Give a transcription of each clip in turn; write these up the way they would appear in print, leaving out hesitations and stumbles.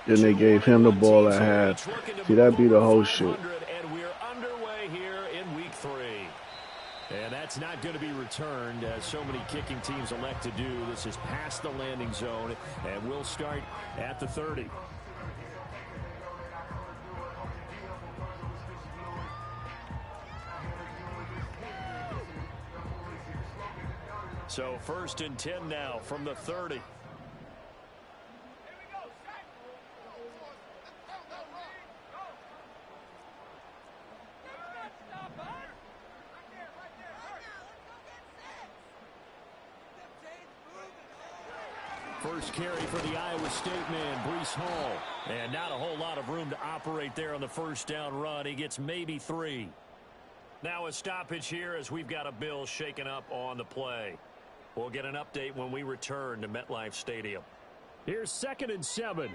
Then they gave him the ball at half. See, that'd be the whole shit. And we're underway here in week 3. And that's not going to be returned, as so many kicking teams elect to do. This is past the landing zone, and we'll start at the 30. So 1st and 10 now from the 30. First carry for the Iowa State man, Breece Hall. And not a whole lot of room to operate there on the first down run. He gets maybe 3. Now a stoppage here as we've got a Bill shaken up on the play. We'll get an update when we return to MetLife Stadium. Here's 2nd and 7.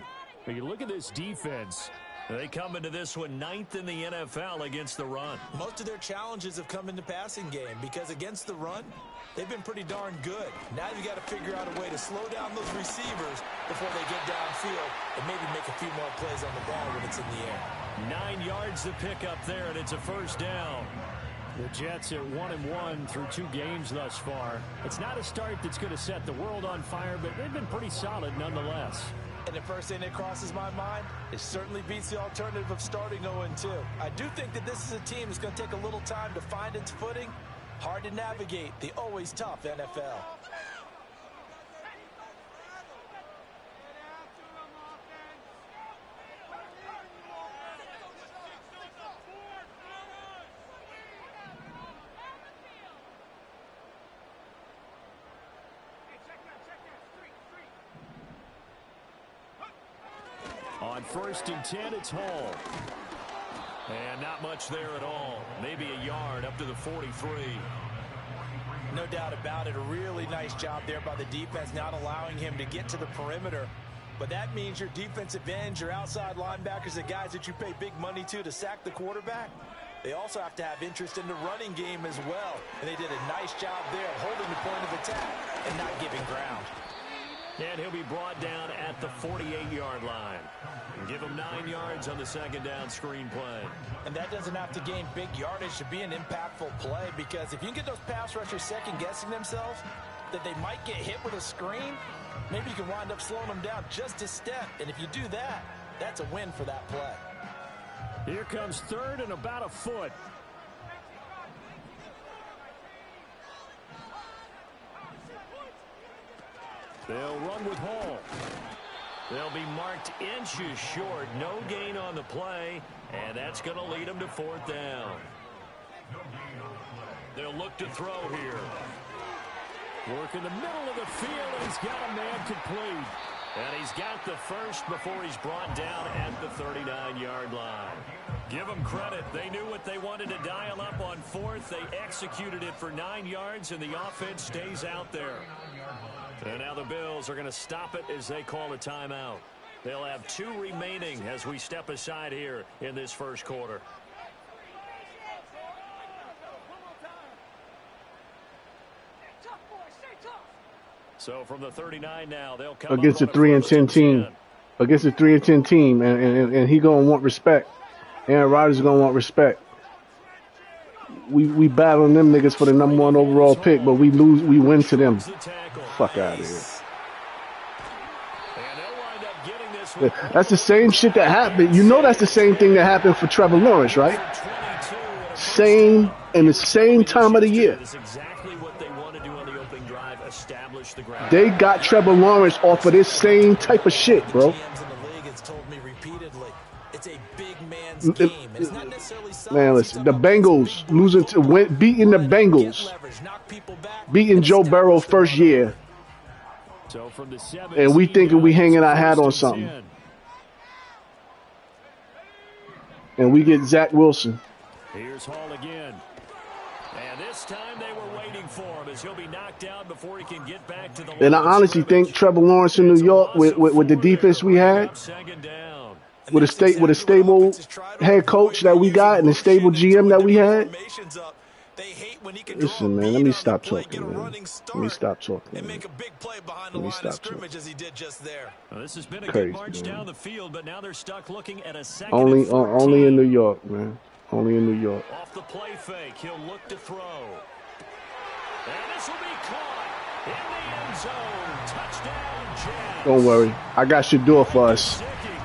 When you look at this defense, they come into this one 9th in the NFL against the run. Most of their challenges have come in the passing game because against the run, they've been pretty darn good. Now you've got to figure out a way to slow down those receivers before they get downfield and maybe make a few more plays on the ball when it's in the air. 9 yards to pick up there, and it's a first down. The Jets are 1-1 through 2 games thus far. It's not a start that's going to set the world on fire, but they've been pretty solid nonetheless. And the first thing that crosses my mind, it certainly beats the alternative of starting 0-2. I do think that this is a team that's going to take a little time to find its footing. Hard to navigate the always tough NFL. On 1st and 10, it's Hall. And not much there at all. Maybe a yard up to the 43. No doubt about it. A really nice job there by the defense, not allowing him to get to the perimeter. But that means your defensive ends, your outside linebackers, the guys that you pay big money to sack the quarterback, they also have to have interest in the running game as well. And they did a nice job there holding the point of attack and not giving ground. And he'll be brought down at the 48-yard line. And give him 9 yards on the 2nd down screen play. And that doesn't have to gain big yardage to be an impactful play, because if you can get those pass rushers second-guessing themselves that they might get hit with a screen, maybe you can wind up slowing them down just a step. And if you do that, that's a win for that play. Here comes 3rd and about a foot. They'll run with Hall. They'll be marked inches short. No gain on the play, and that's going to lead them to 4th down. They'll look to throw here. Work in the middle of the field, and he's got a man complete. And he's got the first before he's brought down at the 39-yard line. Give them credit. They knew what they wanted to dial up on 4th. They executed it for 9 yards, and the offense stays out there. And now the Bills are going to stop it as they call a timeout. They'll have 2 remaining as we step aside here in this first quarter. So from the 39 now, they'll come against a 3-10 team. Against a 3-10 team, and he gonna want respect. Aaron Rodgers is gonna want respect. We battling them niggas for the #1 overall pick, but we win to them. Fuck out of here. That's the same shit that happened. You know that's the same thing that happened for Trevor Lawrence, right? Same in the same time of the year. They got Trevor Lawrence off of this same type of shit, bro. Man, listen, the Bengals beating the Bengals, beating Joe Burrow first year, and we thinking we hanging our hat on something, and we get Zach Wilson. Here's Hall again, and this time they were waiting for him as he'll be knocked out before he can get back to the line. And I honestly think Trevor Lawrence in New York with the defense we had, with a stable head coach that we got and a stable GM that we had, They hate when he can Listen, man, let me stop talking, man. Let me stop talking, and man. make a big play behind the line of scrimmage as he did just there. Well, this has been a Crazy, good march man. down the field, but now they're stuck looking at a second Only in New York, man. Only in New York. Off the play fake, he'll look to throw. And this will be caught in the end zone. Touchdown, Jets. Don't worry. I got Shador for us.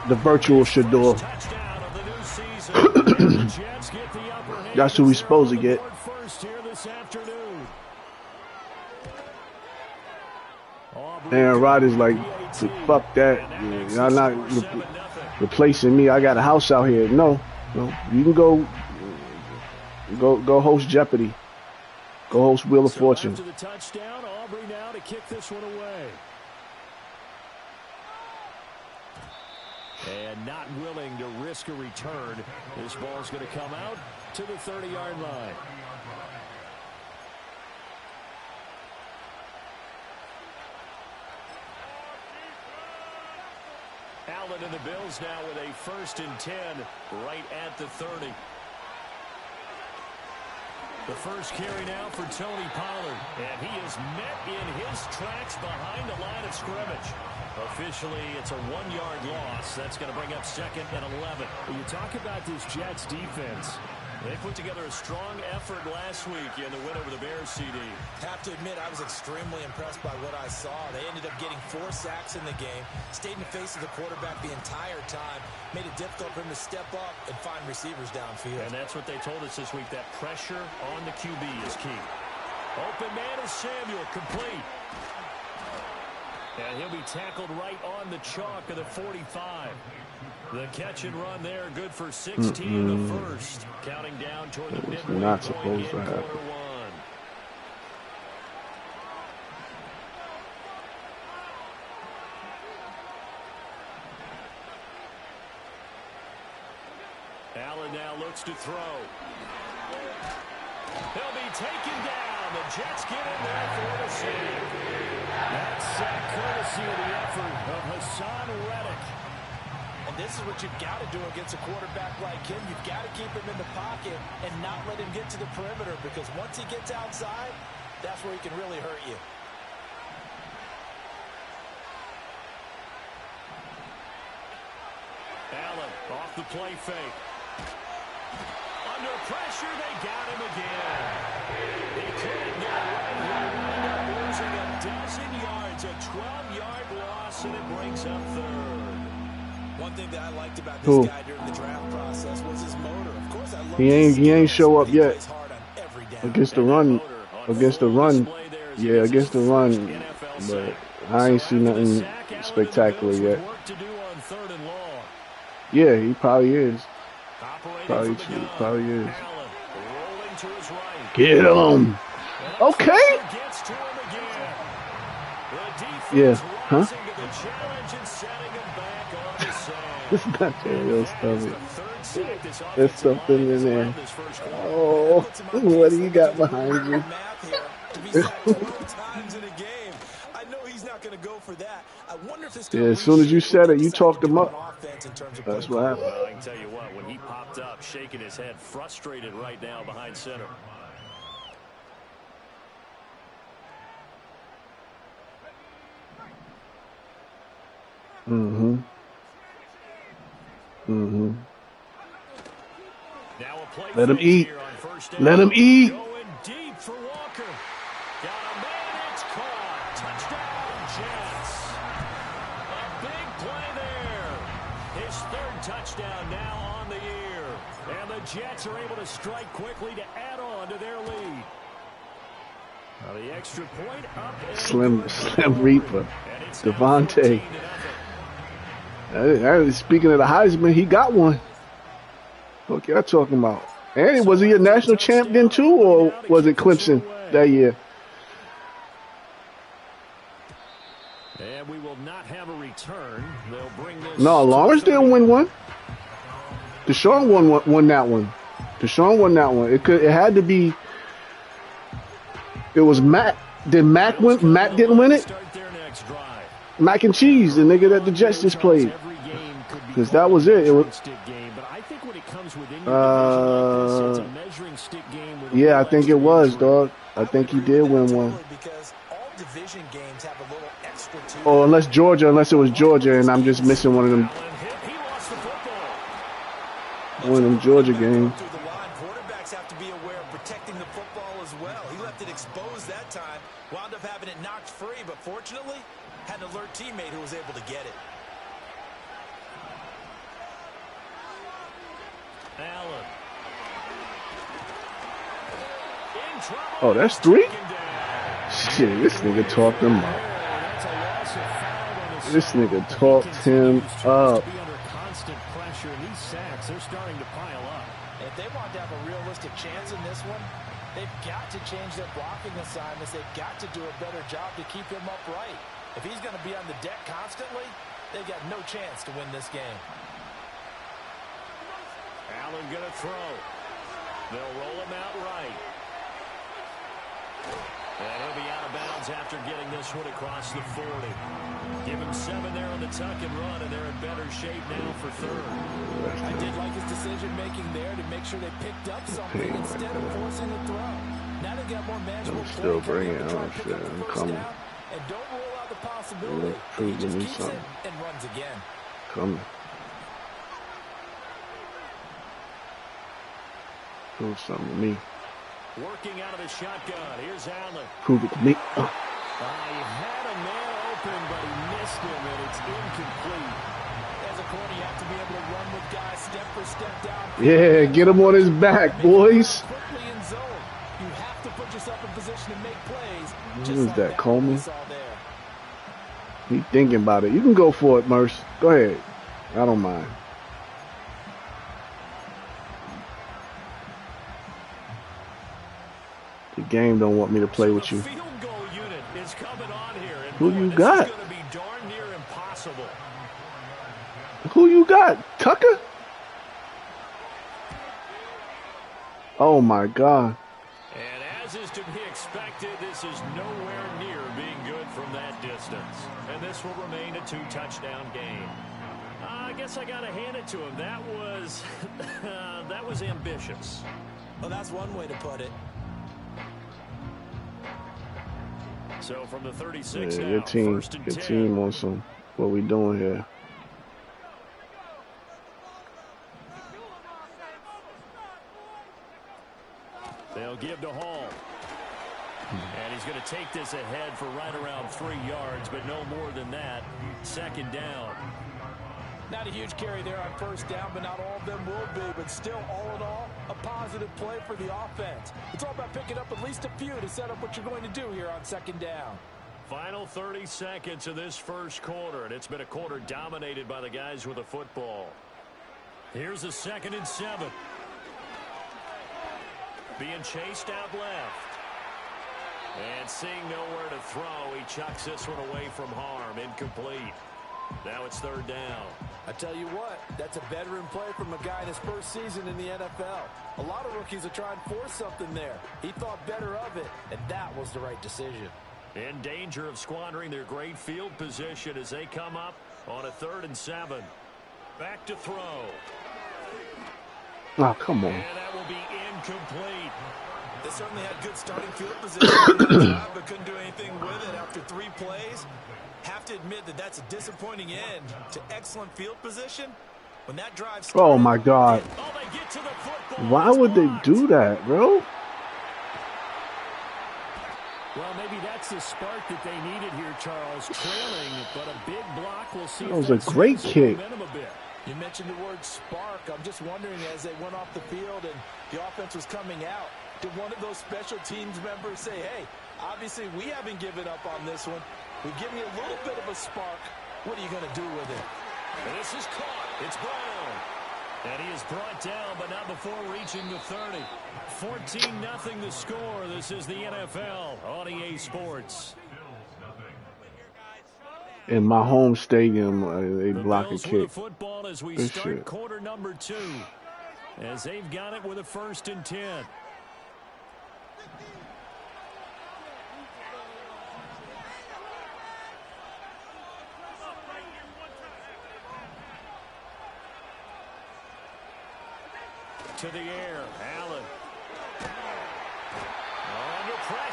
The virtual Shador. That's who we're supposed to get. Aaron Rodgers like, fuck that. Y'all not replacing me. I got a house out here. No. You can go host Jeopardy. Go host Wheel of Fortune. After the touchdown, Aubrey now to kick this one away. And not willing to risk a return. This ball's going to come out to the 30-yard line. Allen and the Bills now with a 1st and 10 right at the 30. The first carry now for Tony Pollard. And he is met in his tracks behind the line of scrimmage. Officially, it's a 1-yard loss. That's going to bring up 2nd and 11. When you talk about this Jets defense, they put together a strong effort last week in the win over the Bears, CD. Have to admit, I was extremely impressed by what I saw. They ended up getting 4 sacks in the game, stayed in the face of the quarterback the entire time, made it difficult for him to step up and find receivers downfield. And that's what they told us this week, that pressure on the QB is key. Open man is Samuel, complete. And he'll be tackled right on the chalk of the 45. The catch and run there, good for 16 in the first. Counting down toward the midway not point supposed in to happen. quarter 1. Allen now looks to throw. He'll be taken down. The Jets get in there for the sack. That's courtesy of the effort of Hassan Reddick. And this is what you've got to do against a quarterback like him. You've got to keep him in the pocket and not let him get to the perimeter, because once he gets outside, that's where he can really hurt you. Allen off the play fake. Under pressure, they got him again. He couldn't get right here. Ended up losing a dozen yards, a 12-yard loss, and it brings up 3rd. One thing that I liked about this guy during the draft process was his motor. Of course, I love He ain't show up yet against the run. Against the run, yeah, against the run. But I ain't see nothing spectacular yet. Yeah, he probably is. Probably is. Get him. Okay. Yeah. Huh? It's not real stuff. There's something in there. Oh, what do you got behind you? Yeah, as soon as you said it, you talked him up. That's what happened. Well, I can tell you what, when he popped up, shaking his head, frustrated right now behind center. Let him eat. Let him eat. Going deep for Walker. Got a man, it's caught. Touchdown, Jets. A big play there. His 3rd touchdown now on the year. And the Jets are able to strike quickly to add on to their lead. Now the extra point up. Slim Reaper. Devontae. Speaking of the Heisman, he got one. What y'all talking about? And was he a national champion too, or was it Clemson that year? And we will not have a return. They'll bring this. No, Lawrence didn't win one. Deshaun won that one. Deshaun won that one. It had to be. It was Matt. Did Mac win? Matt didn't win it. Mac and cheese, the nigga that the Jets just played. Because that was it. It was. But I think when it comes within your division like this, it's a measuring stick game Yeah, I think it was, dog. I think he did win one. Because all division games have a little extra to Oh, unless it was Georgia, and I'm just missing one of them. One of them Georgia games. Quarterbacks have to be aware of protecting the football as well. He left it exposed that time, wound up having it knocked free, but fortunately, had an alert teammate who was able to get it. Allen. Oh, that's 3? Shit, this nigga talked him up. This nigga talked him up. They're starting to pile up. If they want to have a realistic chance in this one, they've got to change their blocking assignments. They've got to do a better job to keep him upright. If he's going to be on the deck constantly, they've got no chance to win this game. Allen going to throw. They'll roll him out right. And he'll be out of bounds after getting this one across the 40. Give him 7 there on the tuck and run, and they're in better shape now for third. I did like his decision-making there to make sure they picked up something instead of forcing a throw. Now they got more manageable play. Still bringing it on, shit. I'm coming. And don't rule out the possibility. He just keeps it and runs again. Coming. Do something to me. Working out of the shotgun. Here's Allen. Prove it to me. He had a man open, but he missed him, and it's incomplete. As a corner, you have to be able to run with guys step for step down. Yeah, get him on his back, boys. Quickly in zone. You have to put yourself in position to make plays. Who is that, Coleman? He thinking about it. You can go for it, Merce. Go ahead. I don't mind. The game don't want me to play with you. Field goal unit is coming on here, and who you got? This is going to be darn near impossible. Who you got? Tucker? Oh my God. And as is to be expected, this is nowhere near being good from that distance. And this will remain a 2-touchdown game. I guess I got to hand it to him. That was that was ambitious. Well, that's one way to put it. So from the 36 yeah, now, your team on some what we doing here. They'll give to Hall. And he's going to take this ahead for right around 3 yards, but no more than that. 2nd down. Not a huge carry there on 1st down, but not all of them will be. But still, all in all, a positive play for the offense. It's all about picking up at least a few to set up what you're going to do here on 2nd down. Final 30 seconds of this first quarter, and it's been a quarter dominated by the guys with the football. Here's a 2nd and 7. Being chased out left. And seeing nowhere to throw, he chucks this one away from harm. Incomplete. Now it's 3rd down. I tell you what, that's a veteran play from a guy in his first season in the NFL. A lot of rookies are trying to force something there. He thought better of it, and that was the right decision. In danger of squandering their great field position as they come up on a 3rd and 7. Back to throw. Oh, come on. And that will be incomplete. They certainly had good starting field position, but couldn't do anything with it after 3 plays. Have to admit that that's a disappointing end to excellent field position. When that drive started, oh my God. They get to the football. Why would they do that, bro? Well, maybe that's the spark that they needed here, Charles. Trailing, but a big block. We'll see. That was a great kick. You mentioned the word spark. I'm just wondering, as they went off the field and the offense was coming out, did one of those special teams members say, hey, obviously we haven't given up on this one. We've given you a little bit of a spark. What are you going to do with it? And this is caught. It's Brown. And he is brought down, but not before reaching the 30. 14-0 the score. This is the NFL on EA Sports. In my home stadium, they block a kick. Football as we start quarter number 2. As they've got it with a 1st and 10. To the air, Allen.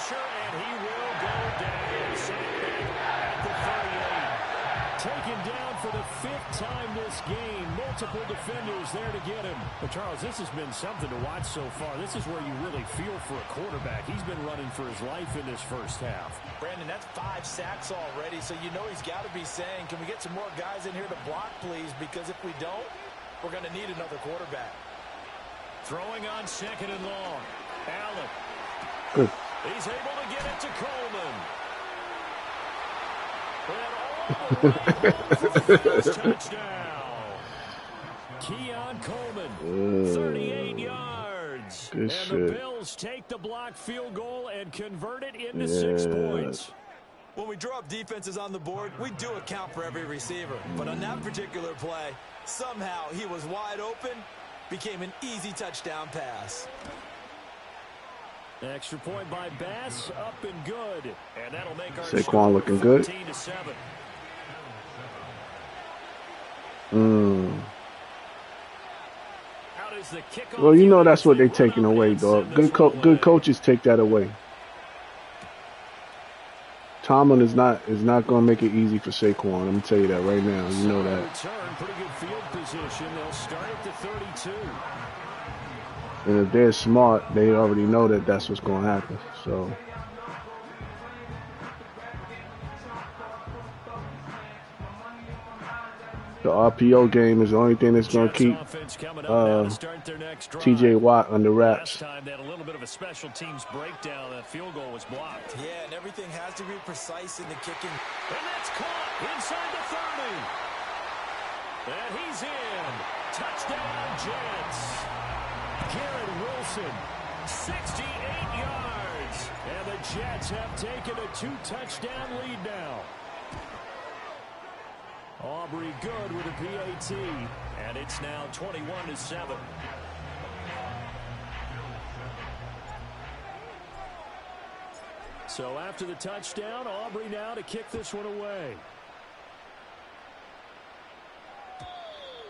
pressure, and he will go down. Sacked at the 38. Taken down for the 5th time this game. Multiple defenders there to get him. But, Charles, this has been something to watch so far. This is where you really feel for a quarterback. He's been running for his life in this first half. Brandon, that's 5 sacks already, so you know he's got to be saying, can we get some more guys in here to block, please? Because if we don't, we're going to need another quarterback. Throwing on 2nd and long. Allen. Good. He's able to get it to Coleman. Touchdown. Keon Coleman, 38 yards. Good and shit. The Bills take the blocked field goal and convert it into 6 points. When we draw up defenses on the board, we do account for every receiver. But on that particular play, somehow he was wide open, became an easy touchdown pass. Extra point by Bass, up and good. And that'll make our Saquon looking good. 14-7. Well, you know that's what they're taking away, dog. Good coaches take that away. Tomlin is not going to make it easy for Saquon. I'm going to tell you that right now. You know that. Pretty good field position. They'll start at the 32. And if they're smart, they already know that that's what's going to happen. So. The RPO game is the only thing that's going to keep T.J. Watt under wraps. Last time they had a little bit of a special teams breakdown. That field goal was blocked. Yeah, and everything has to be precise in the kicking. And that's caught inside the 30. And he's in. Touchdown, Jets. Garrett Wilson, 68 yards. And the Jets have taken a 2-touchdown lead now. Aubrey good with a PAT, and it's now 21-7. So after the touchdown, Aubrey now to kick this one away.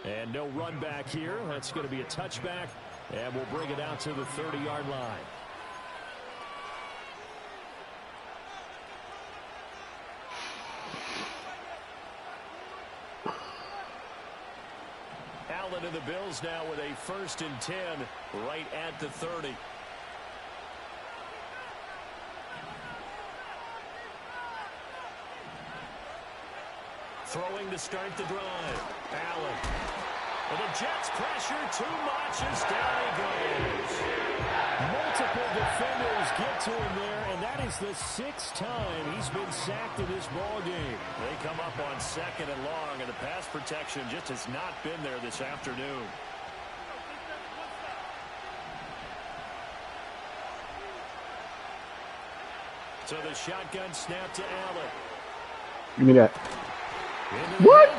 And no run back here. That's going to be a touchback, and we'll bring it out to the 30-yard line. Allen and the Bills now with a 1st and 10 right at the 30. Throwing to start the drive. Allen. And the Jets pressure too much as down he goes. Multiple defenders get to him there, and that is the 6th time he's been sacked in this ball game. They come up on 2nd and long, and the pass protection just has not been there this afternoon. So the shotgun snap to Allen. Give me that. What?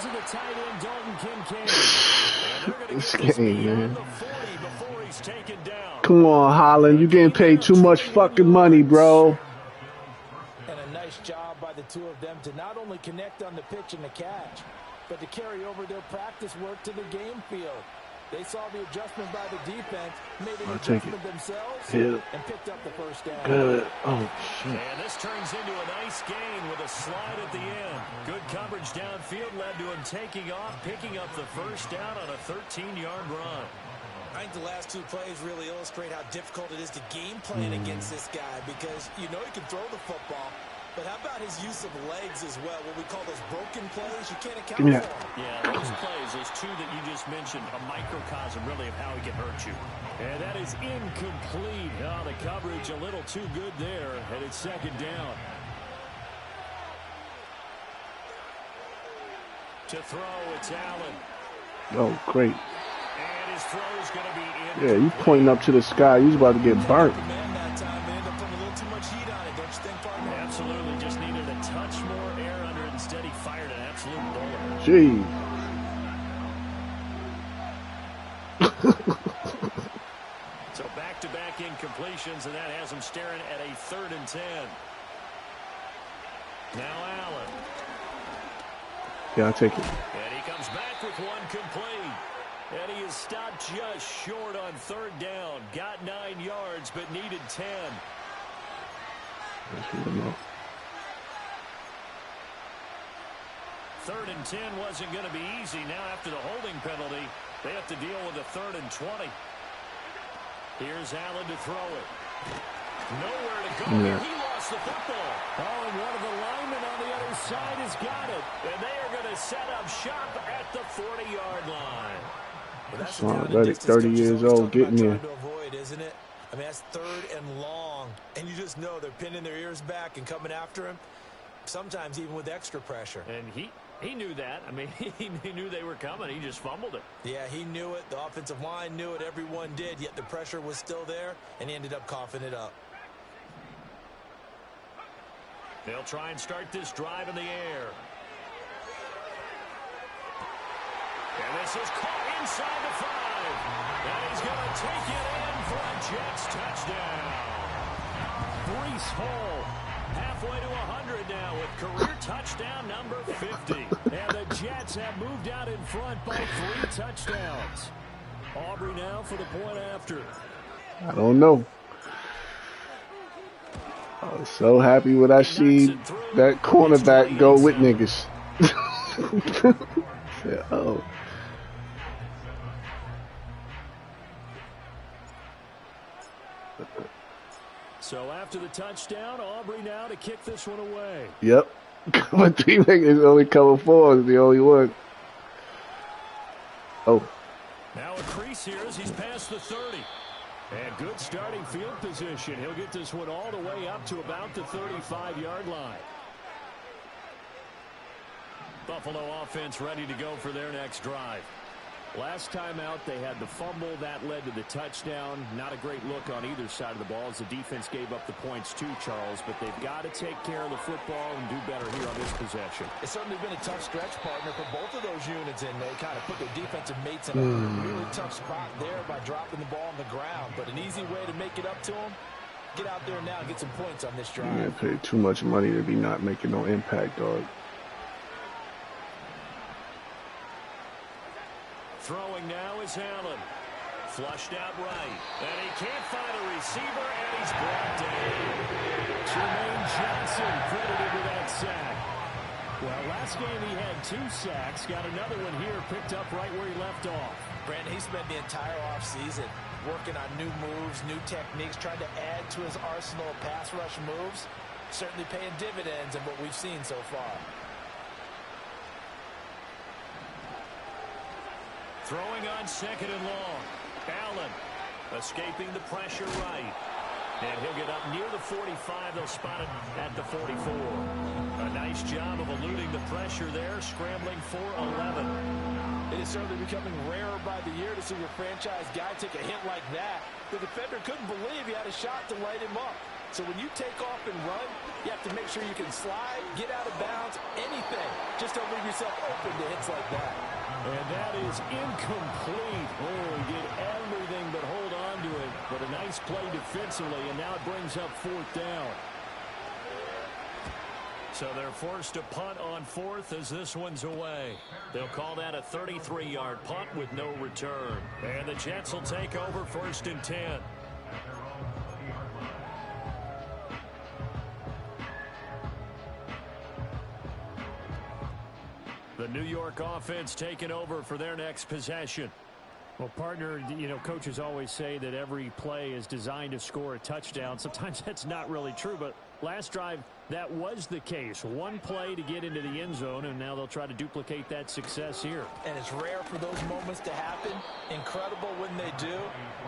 This game, man. Come on, Holland. You're getting paid too much fucking money, bro. And a nice job by the two of them to not only connect on the pitch and the catch, but to carry over their practice work to the game field. They saw the adjustment by the defense, made an adjustment themselves, and picked up the first down. Good. Oh, shit. And this turns into a nice gain with a slide at the end. Good coverage downfield led to him taking off, picking up the first down on a 13-yard run. I think the last 2 plays really illustrate how difficult it is to game plan against this guy, because you know he can throw the football, but how about his use of legs as well, what we call those broken plays? You can't account for them. Yeah, those plays, those 2 that you just mentioned, a microcosm really of how he can hurt you. And that is incomplete. Oh, the coverage a little too good there, and it's 2nd down. To throw, it's Allen. Oh, great. And his throw's going to be in. Yeah, you pointing up to the sky. You're about to get burnt. Absolutely, just needed a touch more air under it. Instead, he fired an absolute bullet. Jeez. So back-to-back incompletions, and that has him staring at a 3rd and 10. Now Allen. Yeah, I'll take it. And he comes back with one complete. And he is stopped just short on 3rd down. Got 9 yards, but needed 10. Third and 10 wasn't going to be easy. Now after the holding penalty, they have to deal with a 3rd and 20. Here's Allen to throw it. Nowhere to go. Yeah. He lost the football. Oh, and one of the linemen on the other side has got it. And they are going to set up shop at the 40-yard line. Well, that's the kind of 30 years old getting there. To avoid, isn't it? I mean, that's 3rd and long. And you just know they're pinning their ears back and coming after him, sometimes even with extra pressure. And he knew that. I mean, he knew they were coming. He just fumbled it. Yeah, he knew it. The offensive line knew it. Everyone did. Yet the pressure was still there, and he ended up coughing it up. They'll try and start this drive in the air. And this is caught inside the 5. And he's going to take it in for a Jets touchdown. Breece Hall halfway to 100 now with career touchdown number 50. And the Jets have moved out in front by 3 touchdowns. Aubrey now for the point after. I don't know. I was so happy when I see that cornerback go with niggas. Oh. So after the touchdown, Aubrey now to kick this one away. Yep. But 3 niggas only cover 4 is the only one. Oh. Now a crease here as he's past the 30. And good starting field position. He'll get this one all the way up to about the 35-yard line. Buffalo offense ready to go for their next drive. Last time out, they had the fumble. That led to the touchdown. Not a great look on either side of the ball as the defense gave up the points too, Charles. But they've got to take care of the football and do better here on this possession. It's certainly been a tough stretch, partner, for both of those units, and they kind of put their defensive mates in a really tough spot there by dropping the ball on the ground. But an easy way to make it up to them, get out there now and get some points on this drive. Man, paid too much money to be not making no impact, dog. Throwing now is Allen. Flushed out right. And he can't find a receiver, and he's brought down. Jermaine Johnson credited with that sack. Well, last game he had 2 sacks. Got another one here picked up right where he left off. Brandon, he spent the entire offseason working on new moves, new techniques, trying to add to his arsenal of pass rush moves. Certainly paying dividends in what we've seen so far. Throwing on 2nd and long. Allen escaping the pressure right. And he'll get up near the 45. They'll spot it at the 44. A nice job of eluding the pressure there, scrambling for 11. It is certainly becoming rarer by the year to see your franchise guy take a hit like that. The defender couldn't believe he had a shot to light him up. So when you take off and run, you have to make sure you can slide, get out of bounds, anything. Just don't leave yourself open to hits like that. And that is incomplete. Oh, he did everything but hold on to it. But a nice play defensively, and now it brings up 4th down. So they're forced to punt on 4th as this one's away. They'll call that a 33-yard punt with no return. And the Jets will take over 1st and 10. The New York offense taking over for their next possession. Well, partner, you know, coaches always say that every play is designed to score a touchdown. Sometimes that's not really true, but last drive, that was the case. One play to get into the end zone, and now they'll try to duplicate that success here. And it's rare for those moments to happen. Incredible when they do.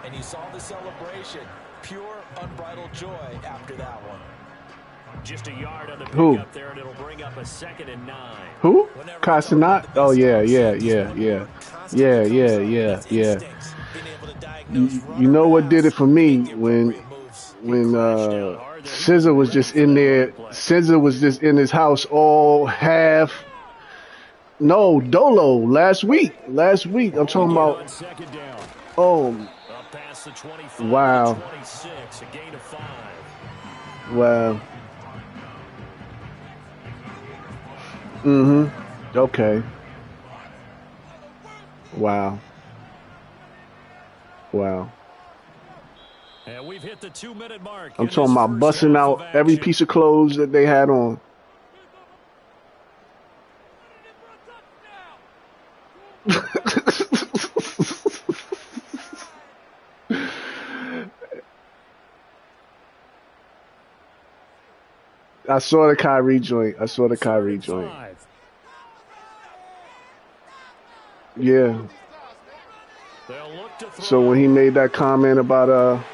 And you saw the celebration. Pure, unbridled joy after that one. Just a yard on the pickup there, and it'll bring up a 2nd and 9. Who? Casanat? Oh, yeah. You know what did it for me when Scissor was just in there. Scissor was just in his house all half. No, Dolo last week. I'm talking about. Oh, wow. Wow. Okay. Wow. And we've hit the 2-minute mark. I'm talking about busting out every piece of clothes that they had on. I saw the Kyrie joint. Yeah. So when he made that comment about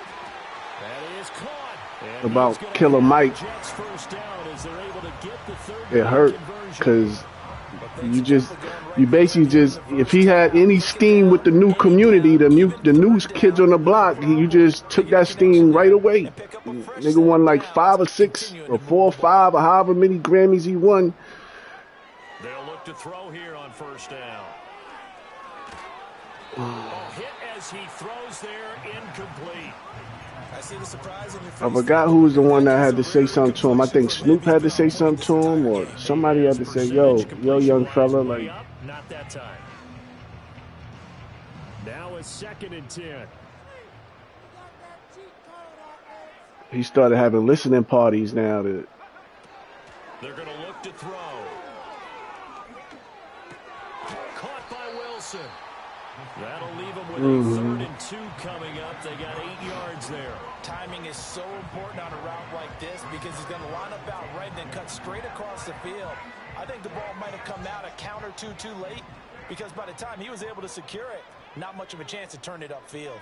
Killer Mike, it hurt because you basically just, if he had any steam with the new community, the new kids on the block, you just took that steam right away. Nigga won like 5 or 6 or 4 or 5 or however many Grammys he won. They'll look to throw here on first down. Hit as he throws there, incomplete. I see the surprise in your face. I forgot who was the one that had to say something to him. I think Snoop had to say something to him, or somebody had to say, yo, young fella, like. Not that time. Now a 2nd and 10. He started having listening parties now. They're going to look to throw. Caught by Wilson. That'll leave him with a 3rd and 2 coming up. They got 8 yards there. Timing is so important on a route like this because he's going to line up out right and then cut straight across the field. I think the ball might have come out a count or two too late because by the time he was able to secure it, not much of a chance to turn it upfield.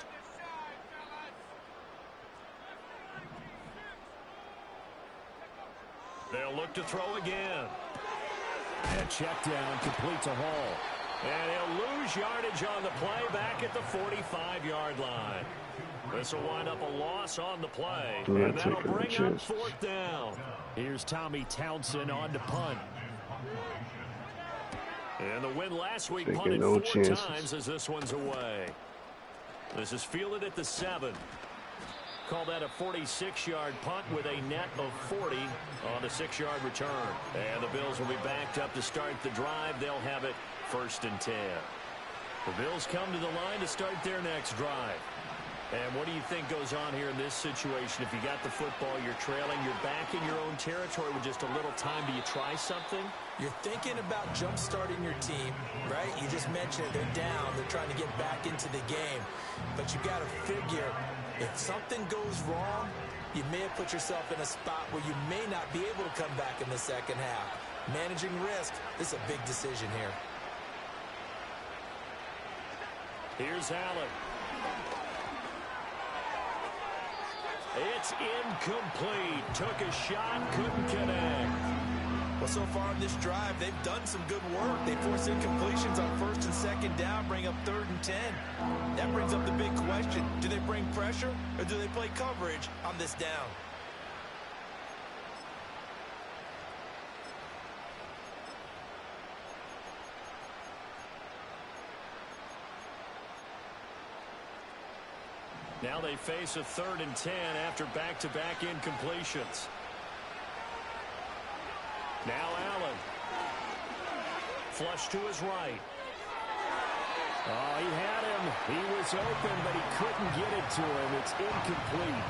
They'll look to throw again. And check down, complete to Hall. And he'll lose yardage on the play back at the 45-yard line. This will wind up a loss on the play. And that'll bring up 4th down. Here's Tommy Townsend on to punt. And the win last week punted 4 times as this one's away. This is fielded at the 7. Call that a 46-yard punt with a net of 40 on a 6-yard return. And the Bills will be backed up to start the drive. They'll have it 1st and 10. The Bills come to the line to start their next drive. And what do you think goes on here in this situation? If you got the football, you're trailing, you're back in your own territory with just a little time. Do you try something? You're thinking about jump-starting your team, right? You just mentioned they're down. They're trying to get back into the game. But you got to figure if something goes wrong, you may have put yourself in a spot where you may not be able to come back in the second half. Managing risk, this is a big decision here. Here's Allen. It's incomplete. Took a shot, couldn't connect. Well, so far on this drive, they've done some good work. They force incompletions on 1st and 2nd down, bring up 3rd and 10. That brings up the big question. Do they bring pressure or do they play coverage on this down? Now they face a 3rd and 10 after back-to-back incompletions. Now Allen. Flush to his right. Oh, he had him. He was open, but he couldn't get it to him. It's incomplete.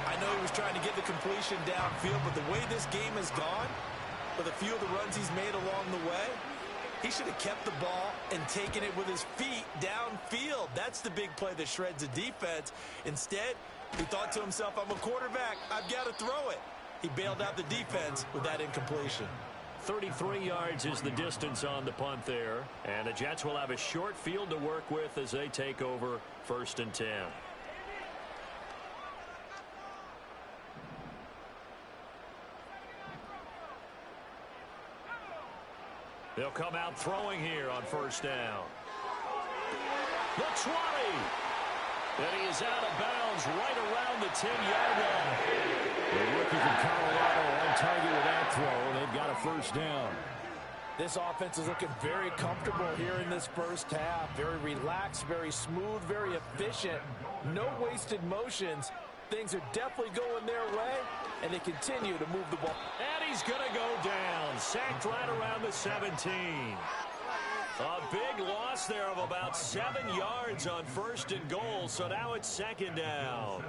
I know he was trying to get the completion downfield, but the way this game has gone, with a few of the runs he's made along the way, he should have kept the ball and taken it with his feet downfield. That's the big play that shreds the defense. Instead, he thought to himself, I'm a quarterback. I've got to throw it. He bailed out the defense with that incompletion. 33 yards is the distance on the punt there. And the Jets will have a short field to work with as they take over 1st and 10. They'll come out throwing here on 1st down. The 20. And he is out of bounds right around the 10-yard line. The rookie from Colorado on target with that throw. They've got a 1st down. This offense is looking very comfortable here in this first half. Very relaxed, very smooth, very efficient. No wasted motions. Things are definitely going their way, and they continue to move the ball. And he's going to go down. Sacked right around the 17. A big loss there of about 7 yards on 1st and goal, so now it's 2nd down.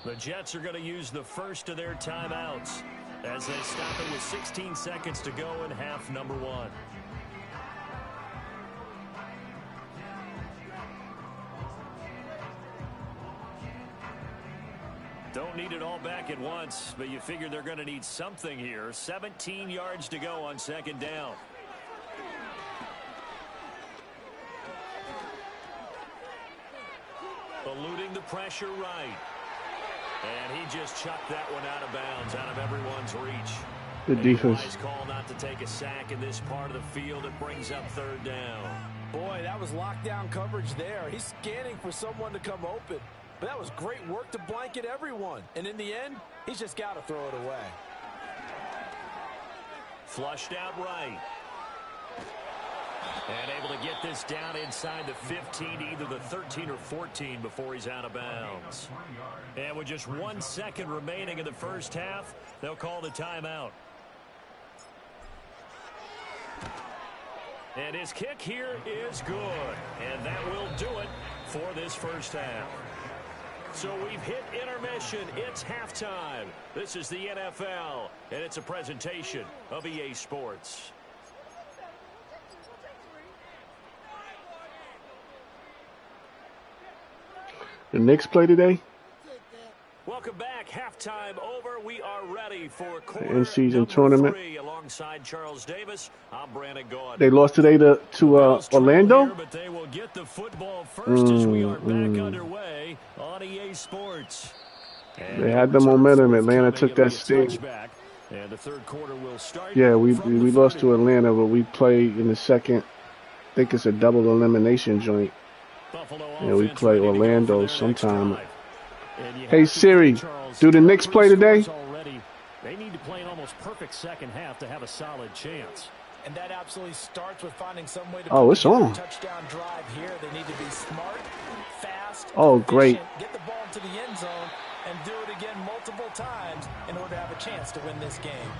The Jets are going to use the first of their timeouts as they stop it with 16 seconds to go in half number 1. Don't need it all back at once, but you figure they're going to need something here. 17 yards to go on second down. Eluding the pressure right. And he just chucked that one out of bounds, out of everyone's reach. Good defense. Wise call not to take a sack in this part of the field. It brings up third down. Boy, that was lockdown coverage there. He's scanning for someone to come open. But that was great work to blanket everyone. And in the end, he's just got to throw it away. Flushed out right. And able to get this down inside the 15, either the 13 or 14 before he's out of bounds. And with just 1 second remaining in the first half, they'll call the timeout. And his kick here is good. And that will do it for this first half. So we've hit intermission. It's halftime. This is the NFL, and it's a presentation of EA Sports. The Knicks play today? Welcome back. Halftime over. We are ready for the in-season tournament. 3 alongside Charles Davis. I'm Brandon Gaud. They lost today to Orlando? Here, but they will get the football first as we are back underway on EA Sports. And they had the momentum. Atlanta took that sting. And the third quarter will start. Yeah, we lost to Atlanta, but we played in the second. I think it's a double elimination joint. And we play Orlando sometime. Hey Siri, do the Knicks play today? They need to play an almost perfect second half to have a solid chance. And that absolutely starts with finding some way to it's on. Touchdown drive here. They need to be smart, fast, great. Get the ball to the end zone and do it again multiple times in order to have a chance to win this game.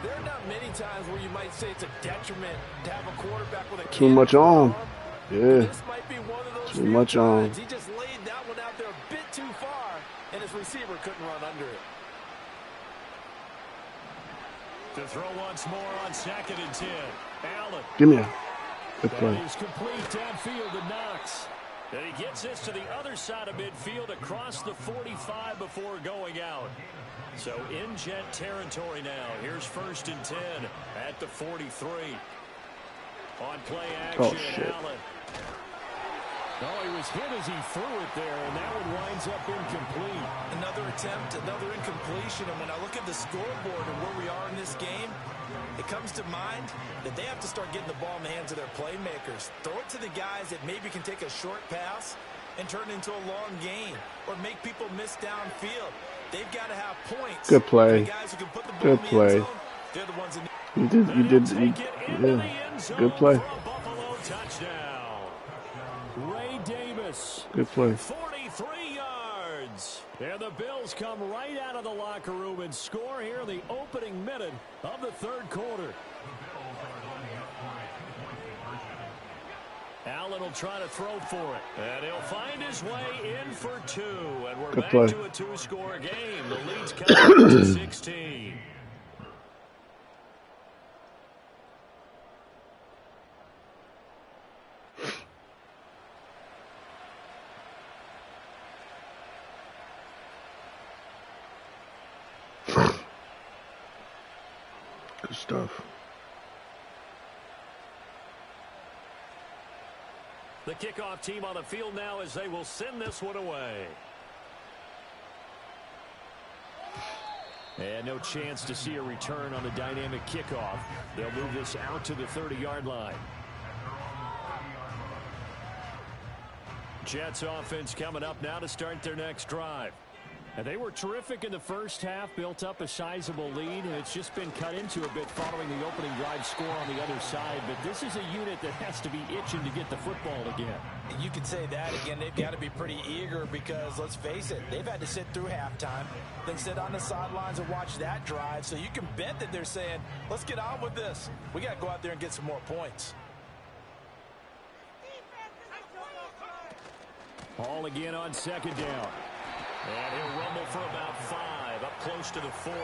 There are not many times where you might say it's a detriment to have a quarterback with a too much on. Yeah. This might be one of those too much on. He just laid that one out there a bit too far, and his receiver couldn't run under it. To throw once more on 2nd and 10. Allen. Give me a good play. That is complete downfield to Knox. And he gets this to the other side of midfield across the 45 before going out. So in Jet territory now. Here's 1st and 10 at the 43. On play action, Allen. Oh, he was hit as he threw it there, and that one winds up incomplete. Another attempt, another incompletion, and when I look at the scoreboard and where we are in this game, it comes to mind that they have to start getting the ball in the hands of their playmakers. Throw it to the guys that maybe can take a short pass and turn it into a long gain, or make people miss downfield. They've got to have points. Good play. The guys who can put the ball Good in the play. end zone, they're the ones in the Good play. Touchdown. Ray Davis. Good play. 43 yards. And the Bills come right out of the locker room and score here in the opening minute of the third quarter. Allen will try to throw for it. And he'll find his way in for 2. And we're back to a 2-score game. The lead's coming to 16. Good stuff. The kickoff team on the field now as they will send this one away. And no chance to see a return on the dynamic kickoff. They'll move this out to the 30-yard line. Jets offense coming up now to start their next drive. And they were terrific in the first half, built up a sizable lead, and it's just been cut into a bit following the opening drive score on the other side. But this is a unit that has to be itching to get the football again. You could say that again. They've got to be pretty eager because, let's face it, they've had to sit through halftime, then sit on the sidelines and watch that drive. So you can bet that they're saying, let's get on with this. We got to go out there and get some more points. Ball again on 2nd down. And he'll rumble for about 5, up close to the 40.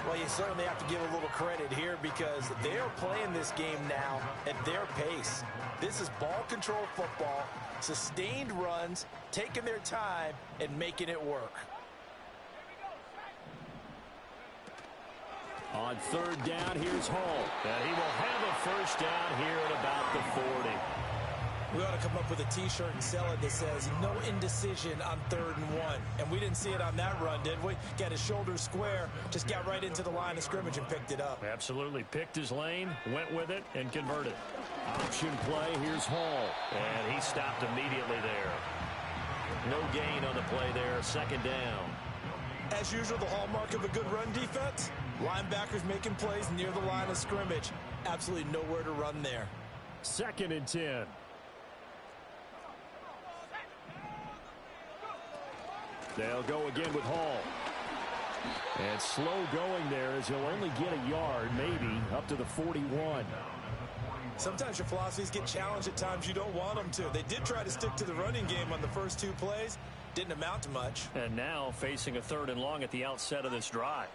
Well, you certainly have to give a little credit here because they are playing this game now at their pace. This is ball control football, sustained runs, taking their time, and making it work. On 3rd down, here's Hall. And he will have a first down here at about the 40. We ought to come up with a T-shirt and sell it that says, no indecision on 3rd and 1. And we didn't see it on that run, did we? Got his shoulders square, just got right into the line of scrimmage and picked it up. Absolutely. Picked his lane, went with it, and converted. Option play, here's Hall. And he stopped immediately there. No gain on the play there, 2nd down. As usual, the hallmark of a good run defense, linebackers making plays near the line of scrimmage. Absolutely nowhere to run there. 2nd and 10. They'll go again with Hall. And slow going there as he'll only get a yard, maybe, up to the 41. Sometimes your philosophies get challenged at times you don't want them to. They did try to stick to the running game on the first 2 plays. Didn't amount to much. And now facing a 3rd and long at the outset of this drive.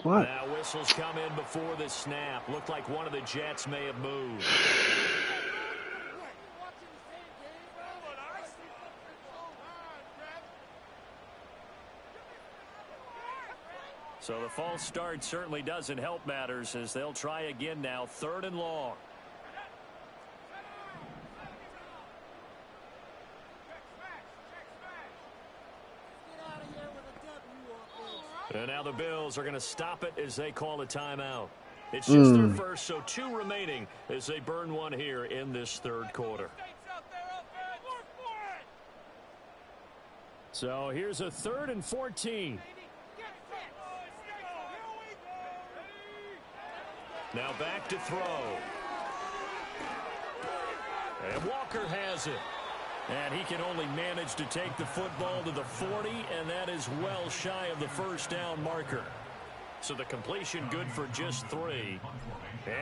What? Now whistles come in before the snap. Looked like one of the Jets may have moved. So the false start certainly doesn't help matters as they'll try again now. 3rd and long. And now the Bills are going to stop it as they call a timeout. It's just their first, so 2 remaining as they burn one here in this 3rd quarter. So here's a 3rd and 14. Now back to throw. And Walker has it. And he can only manage to take the football to the 40, and that is well shy of the first down marker. So the completion good for just 3.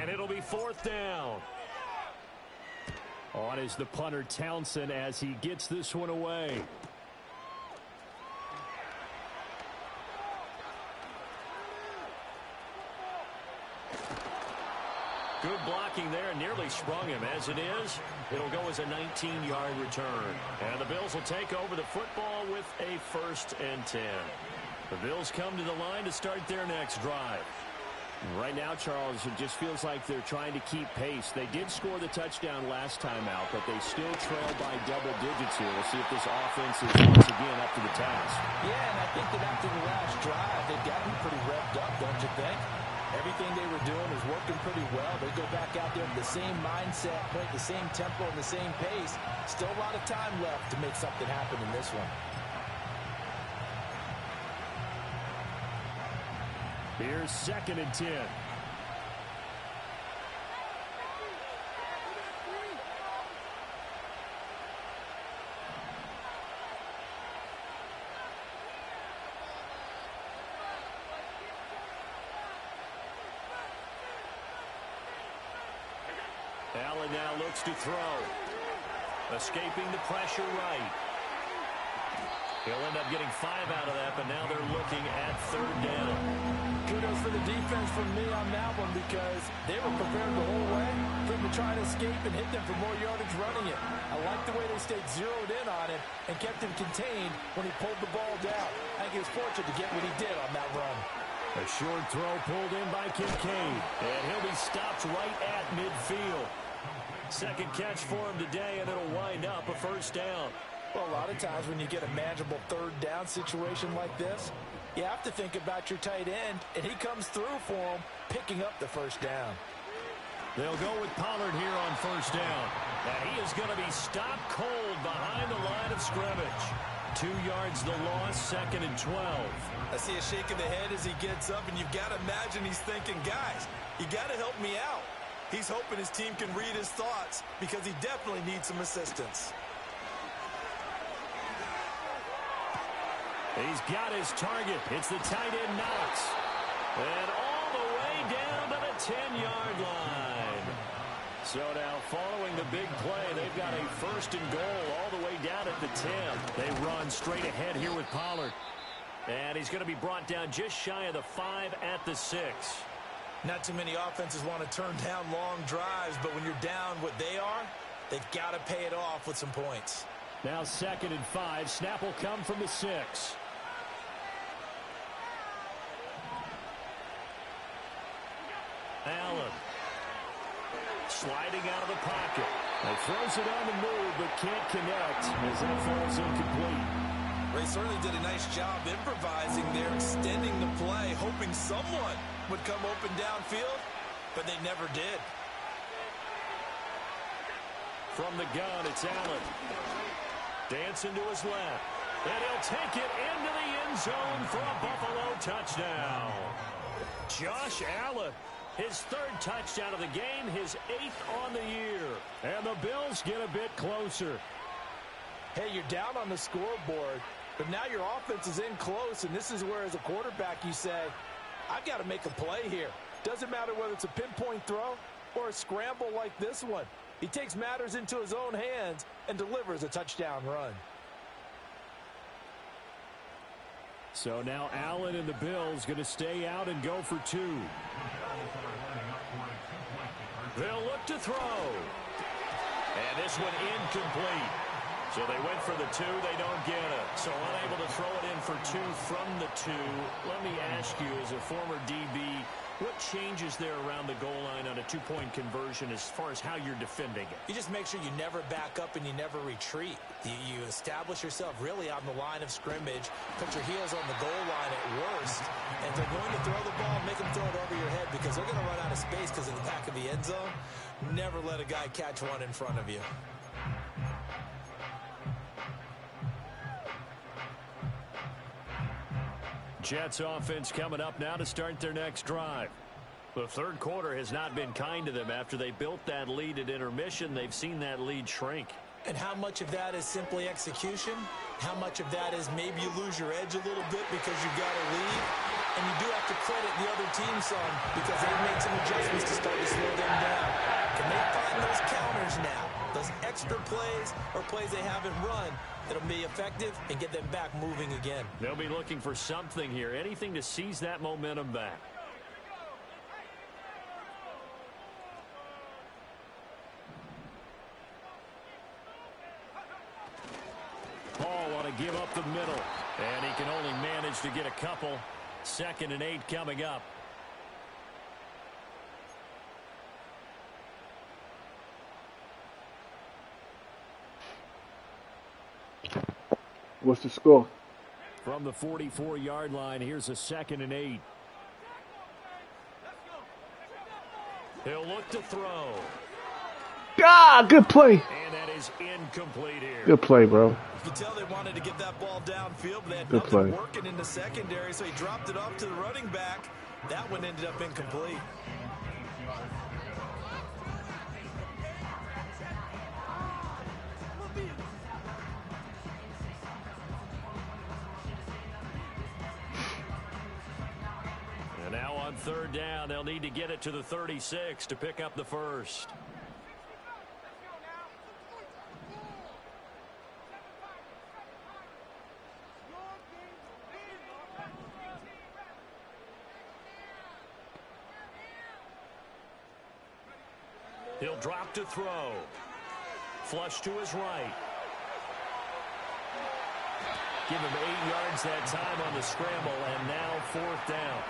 And it'll be 4th down. On is the punter Townsend as he gets this one away. Good blocking there, nearly sprung him. As it is, it'll go as a 19-yard return. And the Bills will take over the football with a 1st and 10. The Bills come to the line to start their next drive. Right now, Charles, it just feels like they're trying to keep pace. They did score the touchdown last time out, but they still trail by double digits here. We'll see if this offense is once again up to the task. Yeah, and I think that after the last drive, they've gotten pretty revved up, don't you think? Everything they were doing was working pretty well. They go back out there with the same mindset, play the same tempo and the same pace. Still a lot of time left to make something happen in this one. Here's 2nd and 10. Allen now looks to throw. Escaping the pressure right. He'll end up getting 5 out of that, but now they're looking at 3rd down. Kudos for the defense from me on that one because they were prepared the whole way for him to try to escape and hit them for more yardage running it. I like the way they stayed zeroed in on it and kept him contained when he pulled the ball down. I think he was fortunate to get what he did on that run. A short throw pulled in by Kincaid, and he'll be stopped right at midfield. 2nd catch for him today, and it'll wind up a 1st down. Well, a lot of times when you get a manageable 3rd down situation like this, you have to think about your tight end, and he comes through for him, picking up the 1st down. They'll go with Pollard here on 1st down. And he is going to be stopped cold behind the line of scrimmage. 2 yards the loss, 2nd and 12. I see a shake of the head as he gets up, and you've got to imagine he's thinking, guys, you got to help me out. He's hoping his team can read his thoughts because he definitely needs some assistance. He's got his target. It's the tight end Knox. And all the way down to the 10-yard line. So now following the big play, they've got a 1st and goal all the way down at the 10. They run straight ahead here with Pollard. And he's going to be brought down just shy of the 5 at the 6. Not too many offenses want to turn down long drives, but when you're down what they are, they've got to pay it off with some points. Now 2nd and 5. Snap will come from the 6. Allen. Sliding out of the pocket. He throws it on the move, but can't connect as that falls incomplete. Ray certainly did a nice job improvising there, extending the play, hoping someone would come open downfield, but they never did. From the gun, it's Allen. Dancing to his left. And he'll take it into the end zone for a Buffalo touchdown. Josh Allen. His 3rd touchdown of the game, his 8th on the year. And the Bills get a bit closer. Hey, you're down on the scoreboard, but now your offense is in close, and this is where, as a quarterback, you say, I've got to make a play here. Doesn't matter whether it's a pinpoint throw or a scramble like this one. He takes matters into his own hands and delivers a touchdown run. So now Allen and the Bills going to stay out and go for 2. They'll look to throw. And this one incomplete. So they went for the 2. They don't get it. So unable to throw it in for 2 from the 2. Let me ask you, as a former DB, what changes there around the goal line on a 2-point conversion as far as how you're defending it? You just make sure you never back up and you never retreat. You establish yourself really on the line of scrimmage, put your heels on the goal line at worst, and if they're going to throw the ball, make them throw it over your head because they're going to run out of space because of the back of the end zone. Never let a guy catch one in front of you. Jets offense coming up now to start their next drive. The 3rd quarter has not been kind to them. After they built that lead at intermission, they've seen that lead shrink. And how much of that is simply execution? How much of that is maybe you lose your edge a little bit because you've got a lead? And you do have to credit the other team some because they've made some adjustments to start to slow them down. Can they find those counters now? Those extra plays or plays they haven't run that'll be effective and get them back moving again. They'll be looking for something here, anything to seize that momentum back. Paul want to give up the middle, and he can only manage to get a couple. 2nd and 8 coming up. What's the score? From the 44-yard line, here's a 2nd and 8. He'll look to throw. Ah, good play. And that is incomplete here. Good play, bro. You can tell they wanted to get that ball downfield, but they had Good nothing play. working in the secondary, so he dropped it off to the running back. That one ended up incomplete. And now on 3rd down, they'll need to get it to the 36 to pick up the 1st. He'll drop to throw. Flush to his right. Give him 8 yards that time on the scramble, and now 4th down.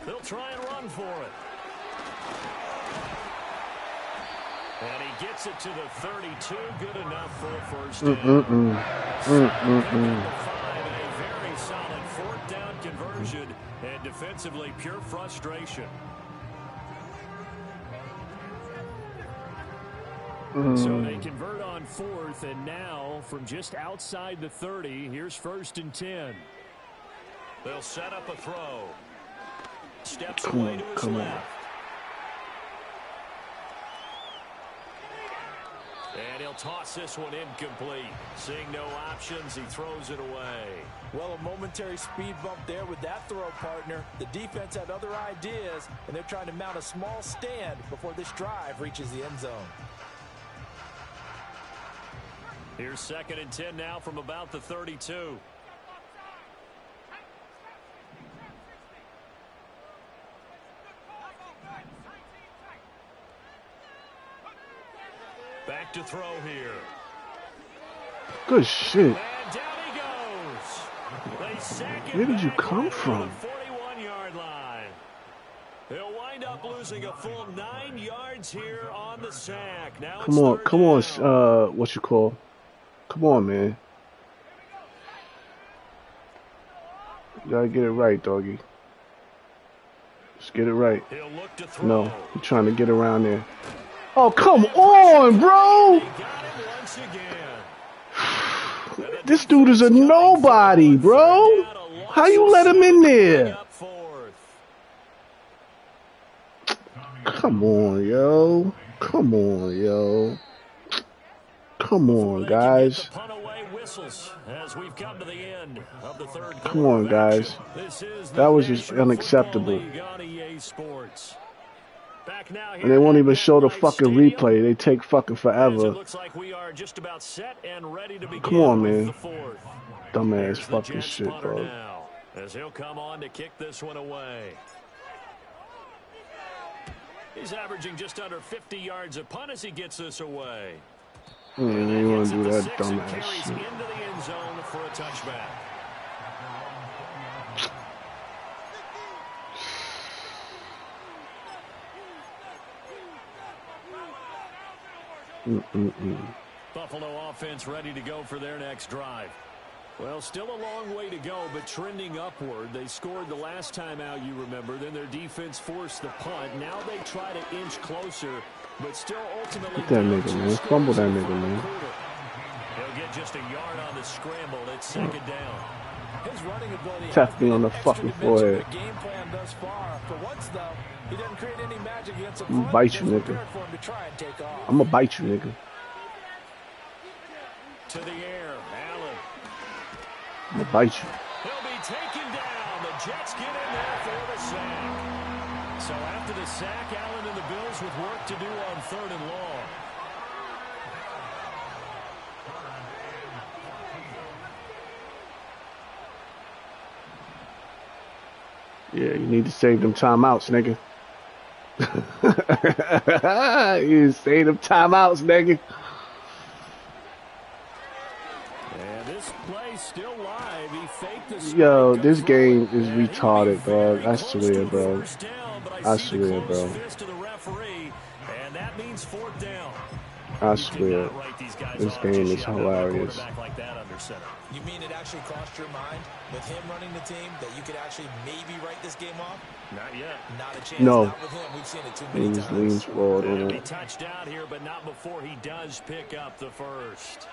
They'll try and run for it. And he gets it to the 32. Good enough for a 1st down. And a very solid 4th down conversion. And defensively, pure frustration. So they convert on 4th, and now from just outside the 30, here's 1st and 10. They'll set up a throw. Steps away to his left. And he'll toss this one incomplete. Seeing no options, he throws it away. Well, a momentary speed bump there with that throw, partner. The defense had other ideas, and they're trying to mount a small stand before this drive reaches the end zone. Here's 2nd and 10 now from about the 32. Back to throw here. Good shit. And down he goes. They sack him. Where did you back come right from? on the 41-yard line. He'll wind up losing a full 9 yards here on the sack. Now Come on, come on, down. what you call? Come on, man. You gotta get it right, doggy. Just get it right. He'll look to throw. No, you're trying to get around there. Oh, come on, bro! They got him once again. This dude is a nobody, bro. How you let him in there? Come on, yo. Come on, yo. Come on, guys. Come on, guys. That was just unacceptable. And they won't even show the fucking replay. They take fucking forever. Come on, man. Dumbass fucking shit, bro. As he'll come on to kick this one away. He's averaging just under 50 yards a punt as he gets this away. You want to do that dumbass carries shit. into the end zone for a touchback. Buffalo offense ready to go for their next drive. Well, still a long way to go, but trending upward. They scored the last time out, you remember. Then their defense forced the punt. Now they try to inch closer, but still ultimately... Get that nigga, man. Fumble that nigga, man. He'll get just a yard on the scramble. It's 2nd down. His running ability Tap me on the fucking forehead. Game plan thus far. For once, though, he doesn't create any magic against a I'm gonna bite you, nigga. I'm gonna bite you, nigga. To the air, Allen. I'm gonna bite you. He'll be taken down. The Jets get in there for the sack. So after the sack, Allen and the Bills with work to do on 3rd and long. Yeah, you need to save them timeouts, nigga. You save them timeouts, nigga. And this play still live. He faked the Yo, this game is retarded, dog. I swear, bro. I swear, bro. And that means 4th down. I swear. This game is hilarious. You mean it actually crossed your mind with him running the team that you could actually maybe write this game off? Not yet. Not a chance. No. Not with him. We've seen it too many times. Leans forward on He it. touched down here, but not before he does pick up the first.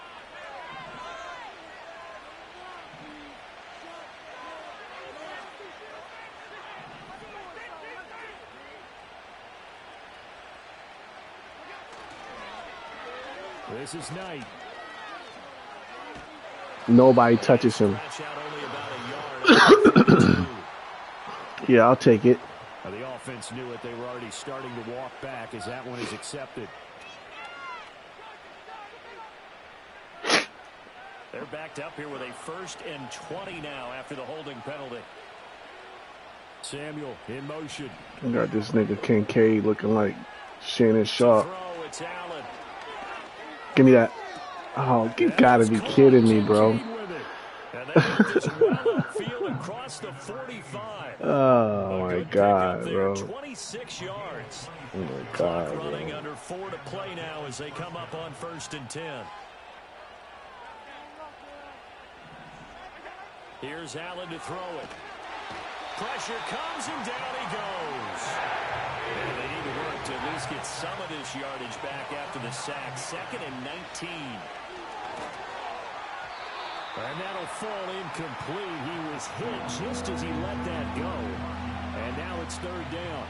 This is Knight. Nobody touches him. Yeah, I'll take it. The offense knew it. They were already starting to walk back as that one is accepted. They're backed up here with a 1st and 20 now after the holding penalty. Samuel in motion. I got this nigga Kincaid looking like Shannon Sharp. It's Allen. Give me that. Oh, you gotta be kidding me, bro. Oh my God, bro. 26 yards. Oh my God, Running bro. under 4 to play now as they come up on 1st and 10. Here's Allen to throw it. Pressure comes and down he goes. And they need to work to at least get some of this yardage back after the sack. 2nd and 19. And that'll fall incomplete. He was hit just as he let that go. And now it's third down.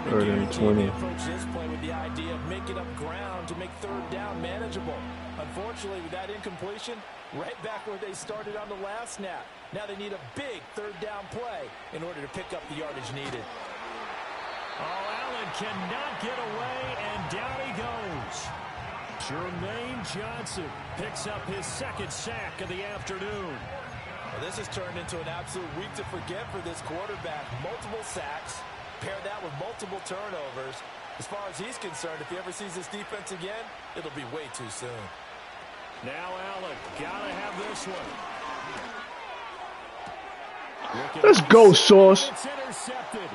Third and 20. Approach this play with the idea of making up ground to make third down manageable. Unfortunately, with that incompletion, right back where they started on the last snap. Now they need a big third down play in order to pick up the yardage needed. Oh, Allen cannot get away, and down he goes. Jermaine Johnson picks up his second sack of the afternoon. Well, this has turned into an absolute week to forget for this quarterback. Multiple sacks, pair that with multiple turnovers. As far as he's concerned, if he ever sees this defense again, it'll be way too soon. Now Allen, gotta have this one. Let's go, Sauce. It's intercepted.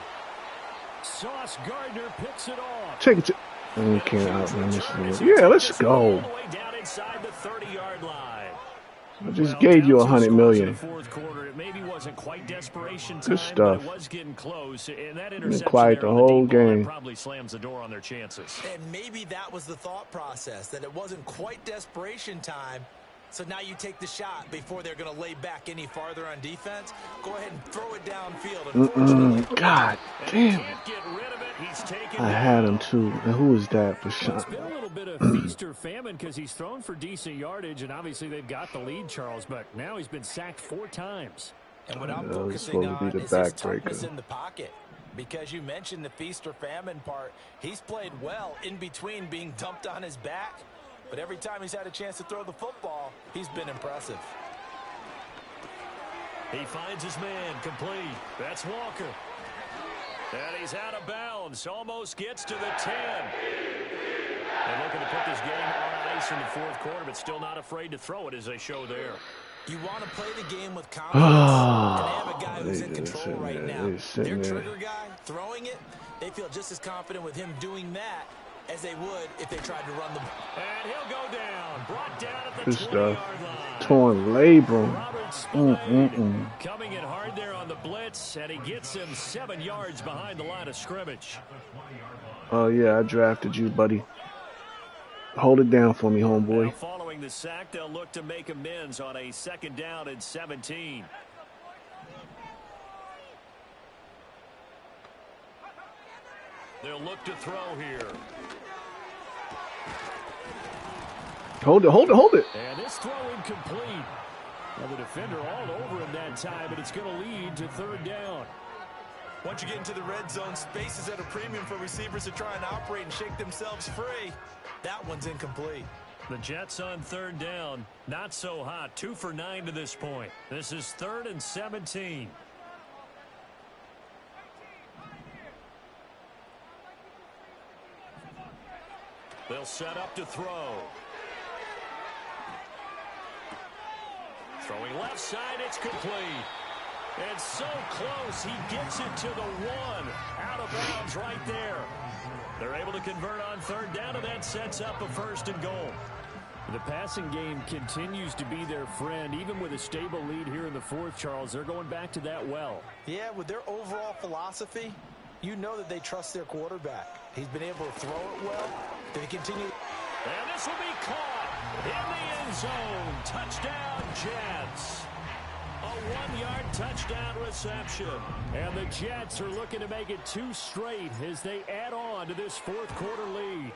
Sauce Gardner picks it off. Take it to. You can't outrun this. Yeah, let's go. All the way down inside the 30-yard line. I just gave you $100 million. Fourth quarter, it maybe wasn't quite desperation time, Good stuff. but it was getting close. And that Been interception quiet the whole game. probably slams the door on their chances. And maybe that was the thought process, that it wasn't quite desperation time. So now you take the shot before they're going to lay back any farther on defense. Go ahead and throw it downfield. God damn. I had him too. And who is that for sure? It's been a little bit of feast or famine because he's thrown for decent yardage, and obviously they've got the lead, Charles, but now he's been sacked 4 times. And what I'm focusing on is his toughness in the pocket. Because you mentioned the feast or famine part, he's played well in between being dumped on his back. But every time he's had a chance to throw the football, he's been impressive. He finds his man complete. That's Walker. And he's out of bounds. Almost gets to the 10. They're looking to put this game on ice in the fourth quarter, but still not afraid to throw it as they show there. You want to play the game with confidence, and they have a guy who's in control right now. Their trigger guy, throwing it, they feel just as confident with him doing that as they would if they tried to run the ball. And he'll go down. Brought down at the Good stuff. 20-yard line. Torn labrum. Robert Spillane coming in hard there on the blitz, and he gets him 7 yards behind the line of scrimmage. Oh, yeah, I drafted you, buddy. Hold it down for me, homeboy. Now following the sack, they'll look to make amends on a 2nd down and 17. They'll look to throw here. Hold it. And this throw incomplete. Well, the defender all over him that time, but it's going to lead to 3rd down. Once you get into the red zone, space is at a premium for receivers to try and operate and shake themselves free. That one's incomplete. The Jets on 3rd down. Not so hot. 2 for 9 to this point. This is 3rd and 17. They'll set up to throw. Throwing left side, it's complete. And so close, he gets it to the 1. Out of bounds right there. They're able to convert on 3rd down, and that sets up a 1st and goal. The passing game continues to be their friend. Even with a stable lead here in the 4th, Charles, they're going back to that well. Yeah, with their overall philosophy, you know that they trust their quarterback. He's been able to throw it well. They continue. And this will be caught in the end zone. Touchdown, Jets. A 1-yard touchdown reception. And the Jets are looking to make it 2 straight as they add on to this 4th quarter lead.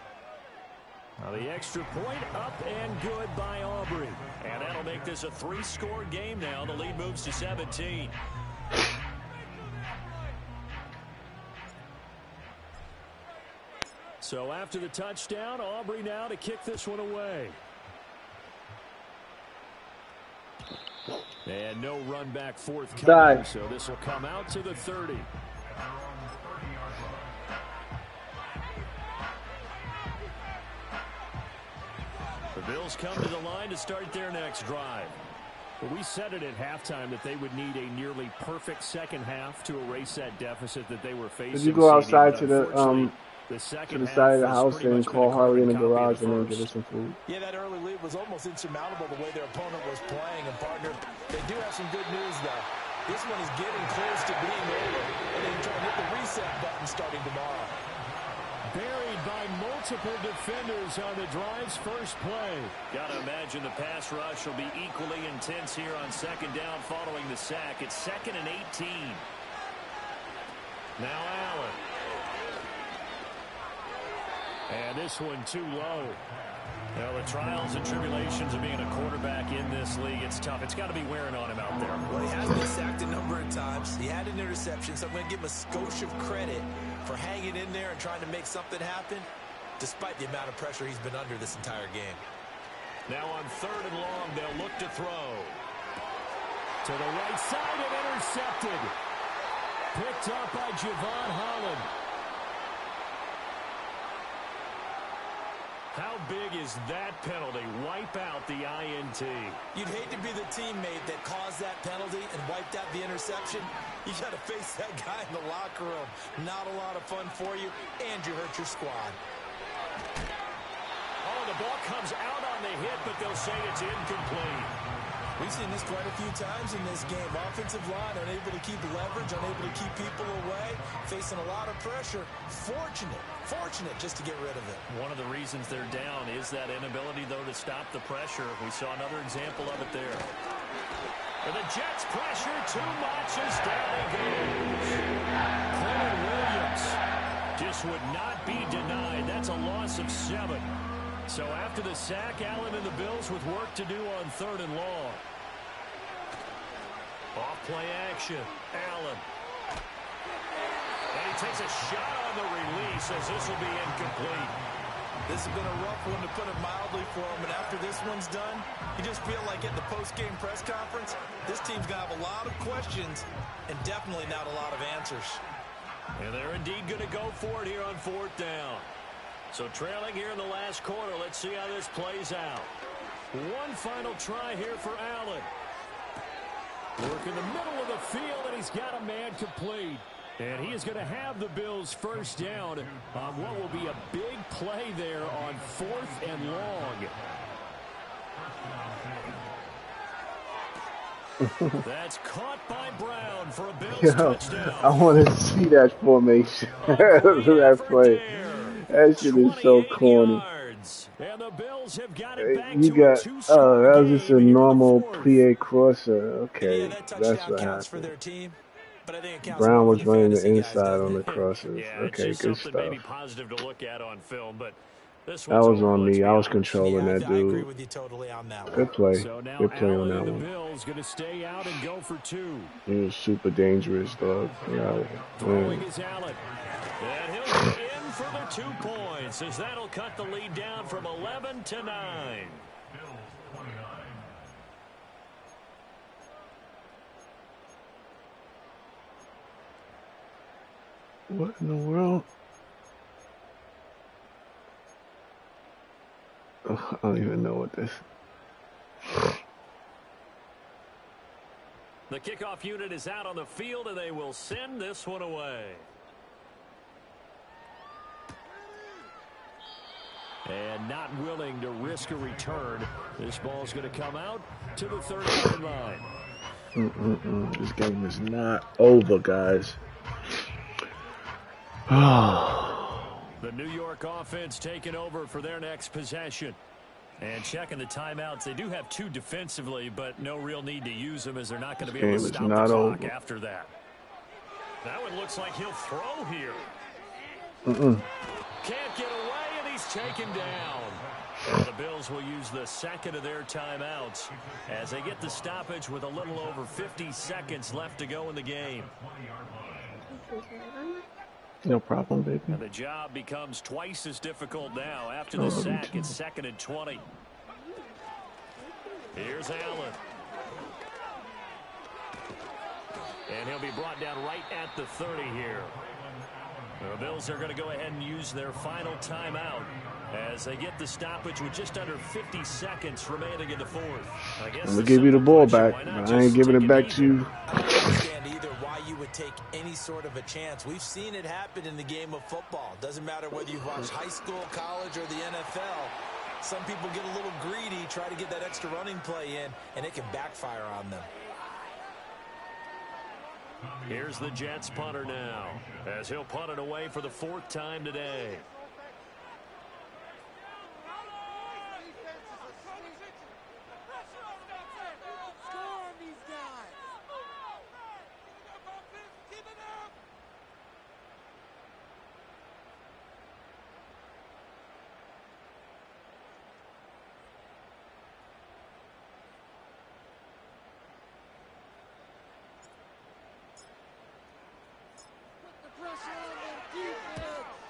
Now the extra point up and good by Aubrey. And that'll make this a 3-score game now. The lead moves to 17. So after the touchdown, Aubrey now to kick this one away. And no run back forthcoming, so this will come out to the 30. The Bills come to the line to start their next drive. But we said it at halftime that they would need a nearly perfect second half to erase that deficit that they were facing. Did you go outside to the side of the house and call Harley in the garage and then give us some food? Yeah, that early lead was almost insurmountable the way their opponent was playing. And, partner, they do have some good news, though. This one is getting close to being over, and they can try and hit the reset button starting tomorrow. Buried by multiple defenders on the drive's first play. Got to imagine the pass rush will be equally intense here on second down following the sack. It's 2nd and 18. Now Allen. And this one too low. Well, the trials and tribulations of being a quarterback in this league, it's tough. It's got to be wearing on him out there. Well, he has been sacked a number of times. He had an interception, so I'm going to give him a skosh of credit for hanging in there and trying to make something happen, despite the amount of pressure he's been under this entire game. Now on 3rd and long, they'll look to throw. To the right side and intercepted. Picked up by Javon Holland. How big is that penalty? Wipe out the INT. You'd hate to be the teammate that caused that penalty and wiped out the interception. You got to face that guy in the locker room. Not a lot of fun for you, and you hurt your squad. Oh, the ball comes out on the hit, but they'll say it's incomplete. We've seen this quite a few times in this game. Offensive line unable to keep leverage, unable to keep people away, facing a lot of pressure. Fortunate just to get rid of it. One of the reasons they're down is that inability, though, to stop the pressure. We saw another example of it there. And the Jets pressure too much as down he goes. Clement Williams just would not be denied. That's a loss of 7. So after the sack, Allen and the Bills with work to do on 3rd and long. Off play action. Allen. And he takes a shot on the release as this will be incomplete. This has been a rough one, to put it mildly, for him. And after this one's done, you just feel like at the post-game press conference, this team's going to have a lot of questions and definitely not a lot of answers. And they're indeed going to go for it here on 4th down. So trailing here in the last quarter, let's see how this plays out. One final try here for Allen. Work in the middle of the field, and he's got a man complete. And he is going to have the Bills first down on what will be a big play there on 4th and long. That's caught by Brown for a Bills touchdown. I want to see that formation. That play. That shit is so corny. And the Bills have got it back You got, that was just a normal plie crosser. Okay, that's what happened. Brown was running the inside on the crosses. Okay, good stuff. Maybe positive to look at on film, but this that was on me. I was controlling that I agree dude. with you totally on that one. Good play. So now Good play on Allen that and the one. Bills going to stay out and go for 2. He was super dangerous, dog. Yeah, Throwing is Allen. And he'll get in for the 2 points, as that'll cut the lead down from 11 to 9. What in the world? Oh, I don't even know what this. The kickoff unit is out on the field, and they will send this one away. And not willing to risk a return. This ball's going to come out to the 30-yard line. This game is not over, guys. The New York offense taking over for their next possession. And checking the timeouts. They do have 2 defensively, but no real need to use them, as they're not going to be able to stop the clock after that. That one looks like he'll throw here. Can't get away, and he's taken down. And the Bills will use the second of their timeouts as they get the stoppage with a little over 50 seconds left to go in the game. No problem, baby. And the job becomes twice as difficult now. After the sack, it's 2nd and 20. Here's Allen. And he'll be brought down right at the 30 here. The Bills are going to go ahead and use their final timeout as they get the stoppage with just under 50 seconds remaining in the 4th. I'm going to give you the ball back, but I ain't giving it back to you. I don't understand either why you would take any sort of a chance. We've seen it happen in the game of football. Doesn't matter whether you watch high school, college, or the NFL. Some people get a little greedy, try to get that extra running play in, and it can backfire on them. Here's the Jets punter now, as he'll punt it away for the 4th time today.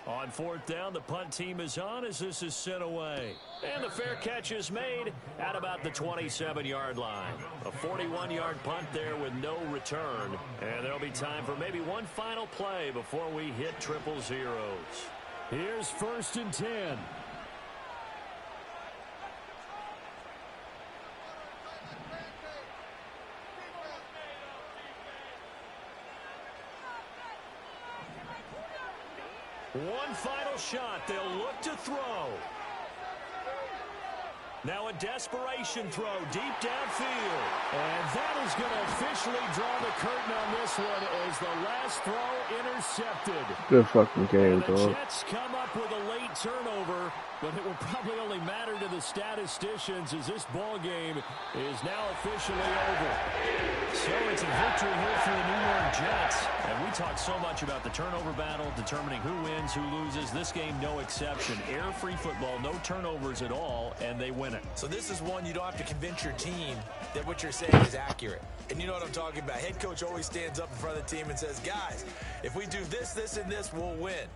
On fourth down, the punt team is on as this is sent away. And the fair catch is made at about the 27-yard line. A 41-yard punt there with no return. And there'll be time for maybe one final play before we hit triple zeros. Here's 1st and 10. One final shot. They'll look to throw. Now a desperation throw deep downfield. And that is going to officially draw the curtain on this one as the last throw intercepted. Good fucking game, and the dog. Jets come up with a late turnover, but it will probably only matter to the statisticians as this ball game is now officially over. So it's a victory here for the New York Jets. And we talk so much about the turnover battle, determining who wins, who loses. This game, no exception. Air-free football, no turnovers at all, and they win it. So this is one you don't have to convince your team that what you're saying is accurate. And you know what I'm talking about. Head coach always stands up in front of the team and says, guys, if we do this, this, and this, we'll win.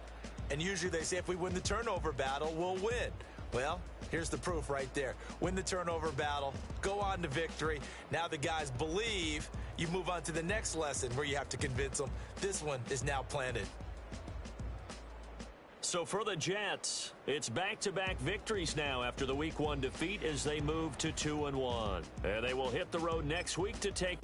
And usually they say if we win the turnover battle, we'll win. Well, here's the proof right there. Win the turnover battle, go on to victory. Now the guys believe. You move on to the next lesson where you have to convince them. This one is now planted. So for the Jets, it's back-to-back victories now after the Week 1 defeat as they move to 2-1. And they will hit the road next week to take